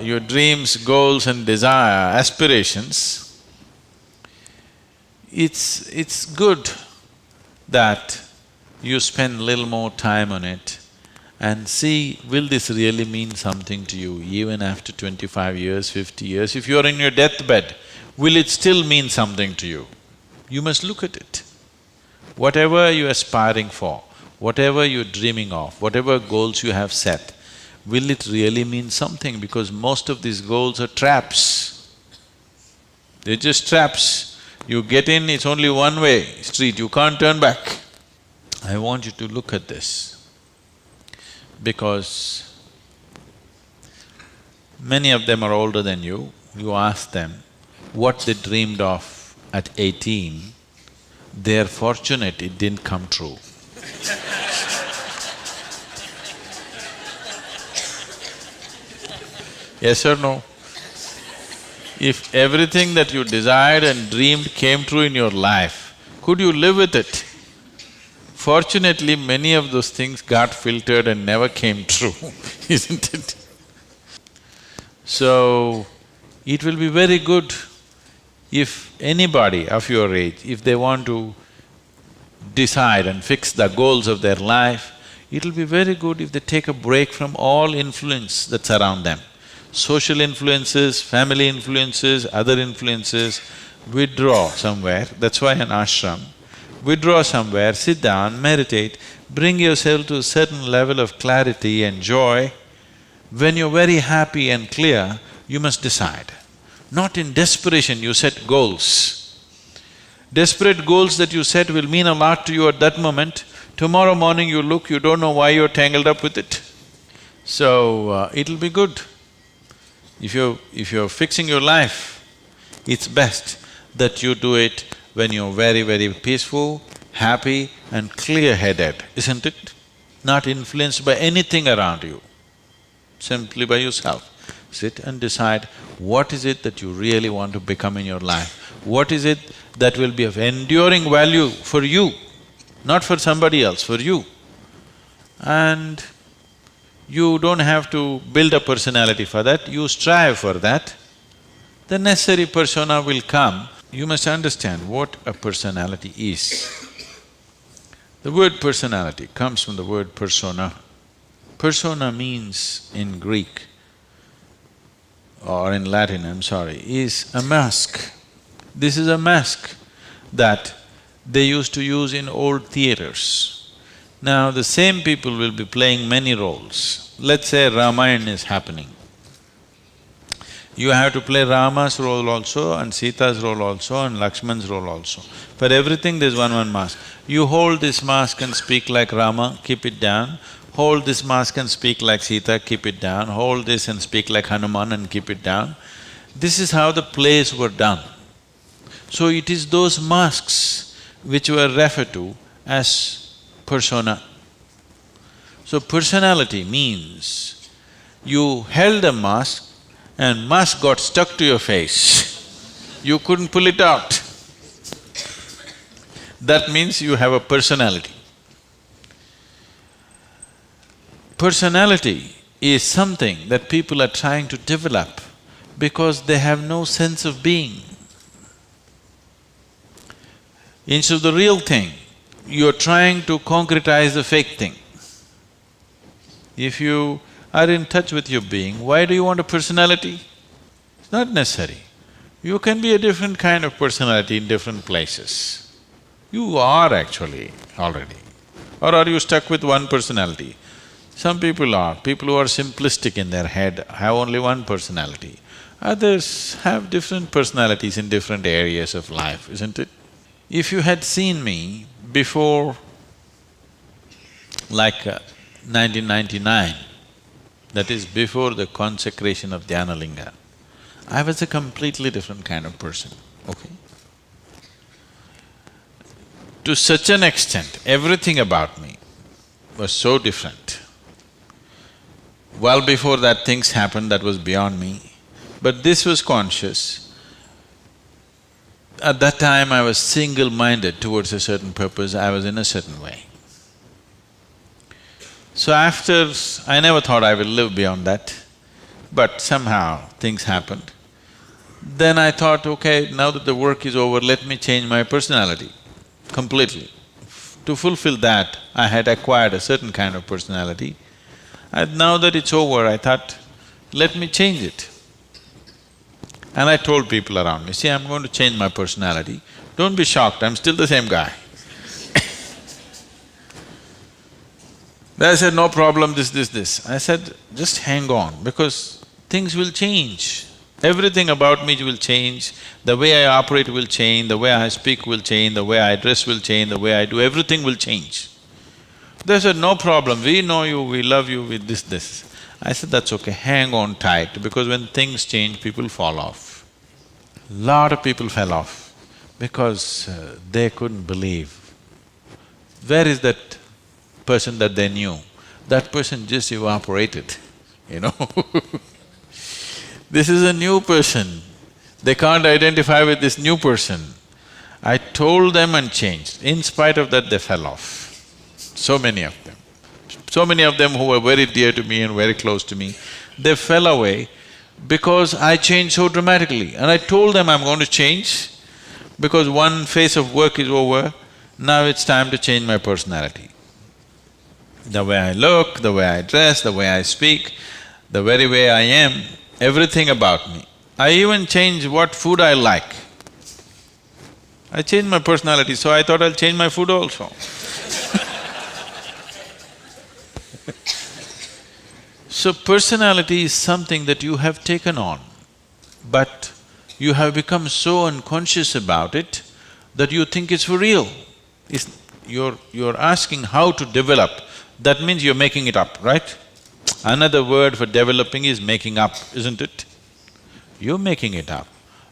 your dreams, goals and desire, aspirations, it's good that you spend little more time on it and see, will this really mean something to you even after 25 years, 50 years? If you're in your deathbed, will it still mean something to you? You must look at it. Whatever you're aspiring for, whatever you're dreaming of, whatever goals you have set, will it really mean something? Because most of these goals are traps. They're just traps. You get in, it's only one-way street, you can't turn back. I want you to look at this, because many of them are older than you. You ask them what they dreamed of at 18, they're fortunate it didn't come true. Yes or no? If everything that you desired and dreamed came true in your life, could you live with it? Fortunately, many of those things got filtered and never came true, isn't it? So, it will be very good if anybody of your age, if they want to decide and fix the goals of their life, it'll be very good if they take a break from all influence that's around them. Social influences, family influences, other influences, withdraw somewhere, that's why an ashram. Withdraw somewhere, sit down, meditate, bring yourself to a certain level of clarity and joy. When you're very happy and clear, you must decide. Not in desperation you set goals. Desperate goals that you set will mean a lot to you at that moment. Tomorrow morning you look, you don't know why you're tangled up with it. So, it'll be good. If you're fixing your life, it's best that you do it when you're very, very peaceful, happy and clear-headed, isn't it? Not influenced by anything around you, simply by yourself. Sit and decide what is it that you really want to become in your life. What is it that will be of enduring value for you, not for somebody else, for you. And you don't have to build a personality for that, you strive for that. The necessary persona will come. You must understand what a personality is. The word personality comes from the word persona. Persona means in Greek or in Latin, I'm sorry, is a mask. This is a mask that they used to use in old theaters. Now the same people will be playing many roles. Let's say Ramayana is happening. You have to play Rama's role also and Sita's role also and Lakshman's role also. For everything there's one mask. You hold this mask and speak like Rama, keep it down. Hold this mask and speak like Sita, keep it down. Hold this and speak like Hanuman and keep it down. This is how the plays were done. So it is those masks which were referred to as persona. So personality means you held a mask and mask got stuck to your face, you couldn't pull it out. That means you have a personality. Personality is something that people are trying to develop because they have no sense of being. Instead of the real thing, you're trying to concretize the fake thing. If you are in touch with your being, why do you want a personality? It's not necessary. You can be a different kind of personality in different places. You are actually already. Or are you stuck with one personality? Some people are. People who are simplistic in their head have only one personality. Others have different personalities in different areas of life, isn't it? If you had seen me before like 1999, that is before the consecration of Dhyanalinga, I was a completely different kind of person, okay? To such an extent, everything about me was so different. Well before that things happened that was beyond me, but this was conscious. At that time I was single-minded towards a certain purpose, I was in a certain way. So after… I never thought I will live beyond that. but somehow things happened. Then I thought, okay, now that the work is over, let me change my personality completely. To fulfill that, I had acquired a certain kind of personality. And now that it's over, I thought, let me change it. And I told people around me, see, I'm going to change my personality. Don't be shocked, I'm still the same guy. They said, no problem, this. I said, just hang on, because things will change. Everything about me will change, the way I operate will change, the way I speak will change, the way I dress will change, the way I do, everything will change. They said, no problem, we know you, we love you with this. I said, that's okay, hang on tight, because when things change, people fall off. Lot of people fell off because they couldn't believe. Where is that person that they knew? That person just evaporated, you know This is a new person, they can't identify with this new person. I told them and changed. In spite of that, they fell off. So many of them. So many of them who were very dear to me and very close to me, they fell away because I changed so dramatically. And I told them I'm going to change because one phase of work is over, now it's time to change my personality. The way I look, the way I dress, the way I speak, the very way I am, everything about me. I even changed what food I like. I changed my personality, so I thought I'll change my food also. So personality is something that you have taken on, but you have become so unconscious about it that you think it's for real. You're asking how to develop, that means you're making it up, right? Another word for developing is making up, isn't it? You're making it up.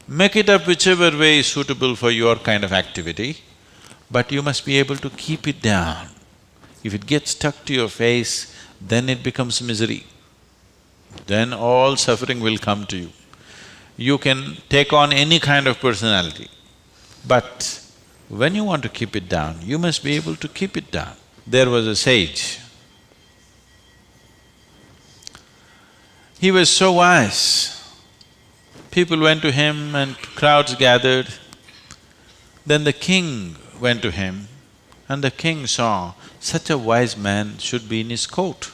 Make it up whichever way is suitable for your kind of activity, but you must be able to keep it down. If it gets stuck to your face, then it becomes misery. Then all suffering will come to you. You can take on any kind of personality, but when you want to keep it down, you must be able to keep it down. There was a sage. He was so wise. People went to him and crowds gathered. Then the king went to him and the king saw such a wise man should be in his court.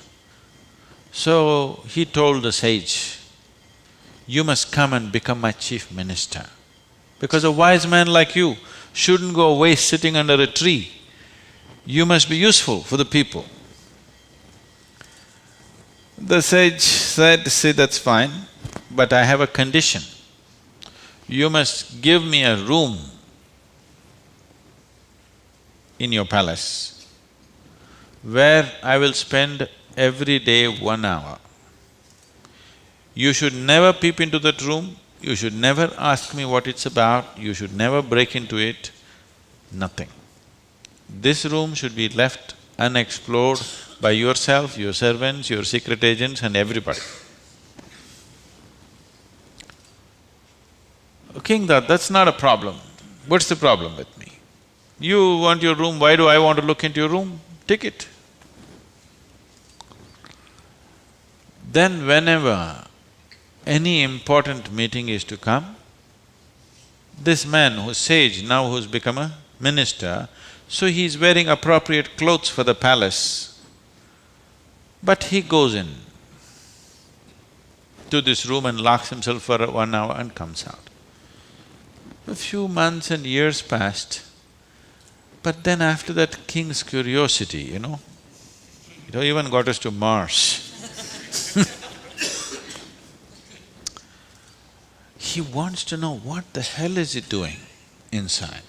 So he told the sage, you must come and become my chief minister, because a wise man like you shouldn't go away sitting under a tree. You must be useful for the people. The sage said, see, that's fine, but I have a condition. You must give me a room in your palace where I will spend every day 1 hour. You should never peep into that room, you should never ask me what it's about, you should never break into it, nothing. This room should be left unexplored by yourself, your servants, your secret agents and everybody. King thought, that's not a problem. What's the problem with me? You want your room, why do I want to look into your room? Take it. Then whenever any important meeting is to come, this man who's sage, now who's become a minister, so he's wearing appropriate clothes for the palace, but he goes in to this room and locks himself for 1 hour and comes out. A few months and years passed, but then after that, king's curiosity, it even got us to Mars. He wants to know what the hell is he doing inside.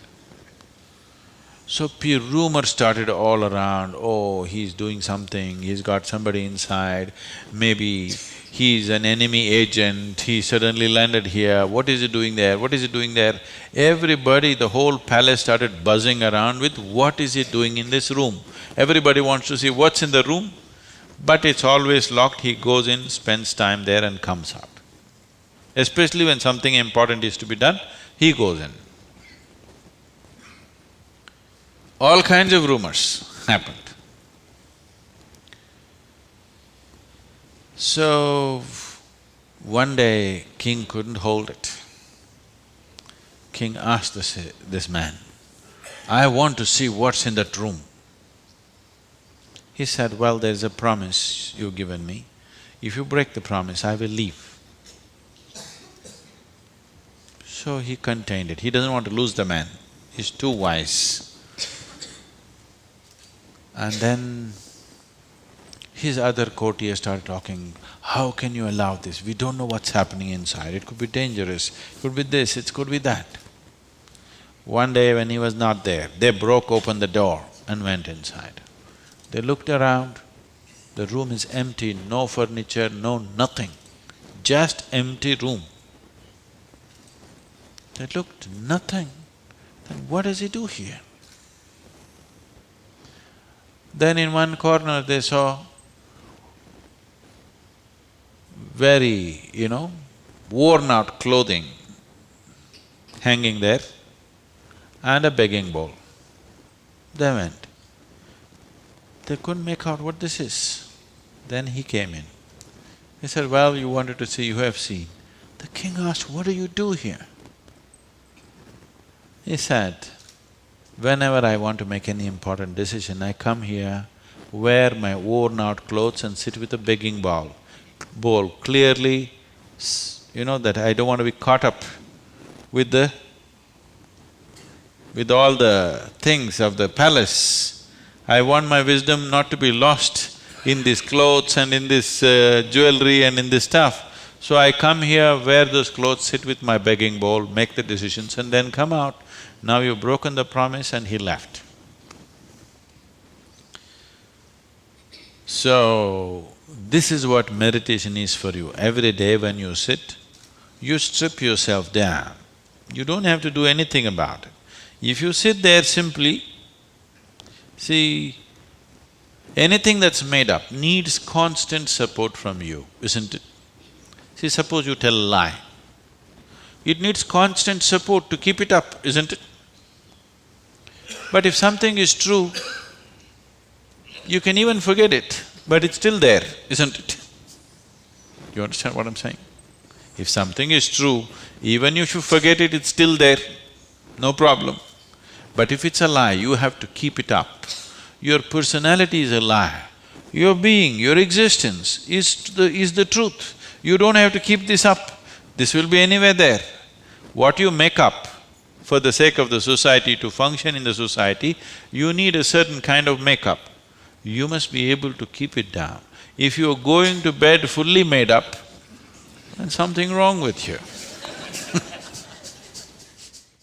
So rumors started all around, oh, he's doing something, he's got somebody inside, maybe he's an enemy agent, he suddenly landed here, what is he doing there, what is he doing there? Everybody, the whole palace started buzzing around with what is he doing in this room. Everybody wants to see what's in the room, but it's always locked, he goes in, spends time there and comes out. Especially when something important is to be done, he goes in. All kinds of rumors happened. So, One day, king couldn't hold it. King asked this man, "I want to see what's in that room." He said, "Well, there's a promise you've given me. If you break the promise, I will leave." So he contained it. He doesn't want to lose the man. He's too wise. And then his other courtiers started talking, "How can you allow this? We don't know what's happening inside. It could be dangerous, it could be this, it could be that." One day when he was not there, they broke open the door and went inside. They looked around, the room is empty, no furniture, no nothing, just empty room. They looked, nothing. Then what does he do here? Then in one corner they saw very, worn out clothing hanging there and a begging bowl. They went. They couldn't make out what this is. Then he came in. He said, "Well, you wanted to see, you have seen." The king asked, "What do you do here?" He said, "Whenever I want to make any important decision, I come here, wear my worn-out clothes and sit with a begging bowl clearly, that I don't want to be caught up with all the things of the palace. I want my wisdom not to be lost in these clothes and in this jewelry and in this stuff. So I come here, wear those clothes, sit with my begging bowl, make the decisions and then come out. Now you've broken the promise," and he left. So, this is what meditation is for you. Every day when you sit, you strip yourself down. You don't have to do anything about it. If you sit there simply, see, anything that's made up needs constant support from you, isn't it? See, suppose you tell a lie. It needs constant support to keep it up, isn't it? But if something is true, you can even forget it, but it's still there, isn't it? You understand what I'm saying? If something is true, even if you forget it, it's still there, no problem. But if it's a lie, you have to keep it up. Your personality is a lie. Your being, your existence is the truth. You don't have to keep this up. This will be anywhere there. What you make up for the sake of the society, to function in the society, you need a certain kind of makeup. You must be able to keep it down. If you're going to bed fully made up, then something wrong with you.